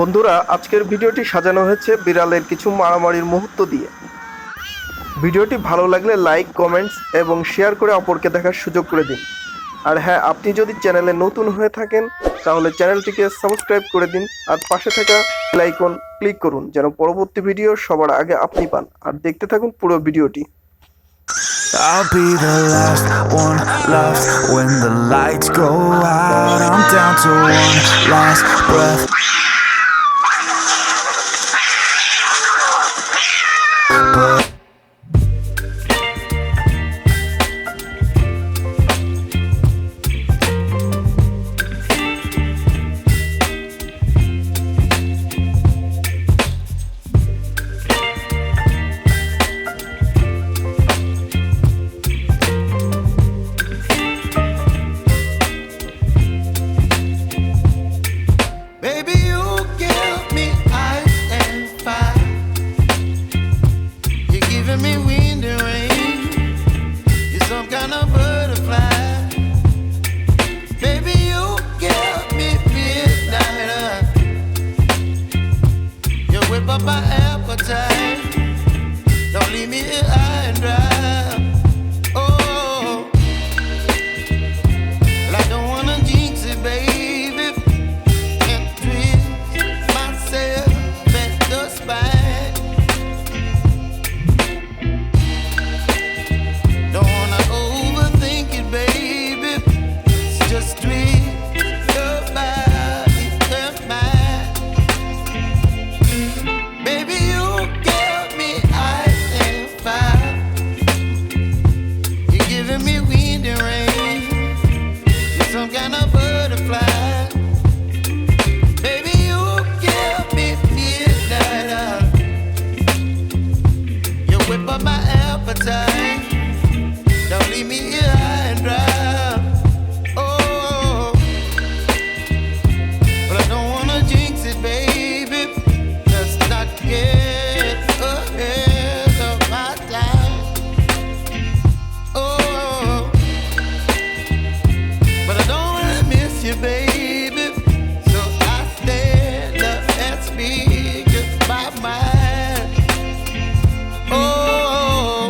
বন্ধুরা, আজকের ভিডিওটি সাজানো হয়েছে বিড়ালের কিছু মারামারির মুহূর্ত দিয়ে। ভিডিওটি ভালো লাগলে লাইক, কমেন্টস এবং শেয়ার করে অপরকে দেখার সুযোগ করে দিন। আর হ্যাঁ, আপনি যদি চ্যানেলে নতুন হয়ে থাকেন তাহলে চ্যানেলটিকে সাবস্ক্রাইব করে দিন আর পাশে থাকা বেল আইকন ক্লিক করুন যেন পরবর্তী ভিডিও সবার আগে আপনি পান। আর দেখতে থাকুন পুরো ভিডিওটি। I'll be the last one left when the lights go out. I'm down to one last breath. But baby, you give me ice and fire. You're giving me wind and rain. You're some kind of butterfly. Baby, you give me midnight. You whip up my appetite. Don't leave me here high and dry. Oh, well, I don't wanna jinx it, baby. And twist myself at the spine. Don't wanna overthink it, baby. It's just twist your body and mine. Baby, you give me ice and fire. You're giving me wind and rain. You're some kind of butterfly. Baby, you give me midnight. You whip up my appetite. Don't leave me here high and dry. Oh, but I don't wanna jinx it, baby. Let's not get ahead of my time. Oh, but I don't wanna miss you, baby. So I stand up and speak just my mind. Oh,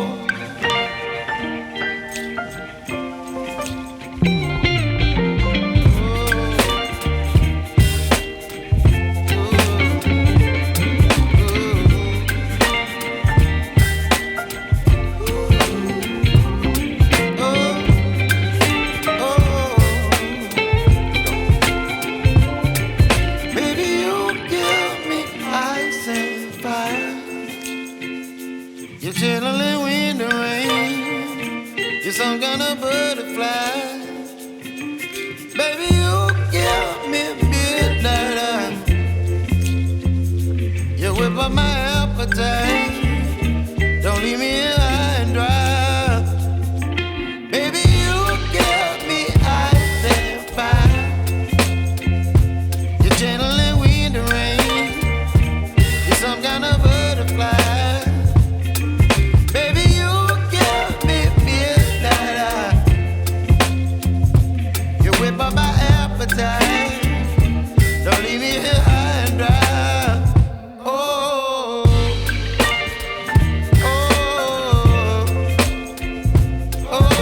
baby, you give me ice and fire. You're chilling wind and rain. You're some kind of butterfly. Baby, you give me midnight. You whip up my appetite. Don't leave me here high and dry. Baby, you give me ice and fire. You're channeling wind and rain. You're some kind of butterfly. Baby, you give me midnight. You whip up my appetite. Don't leave me here high and dry. Oh, oh, oh,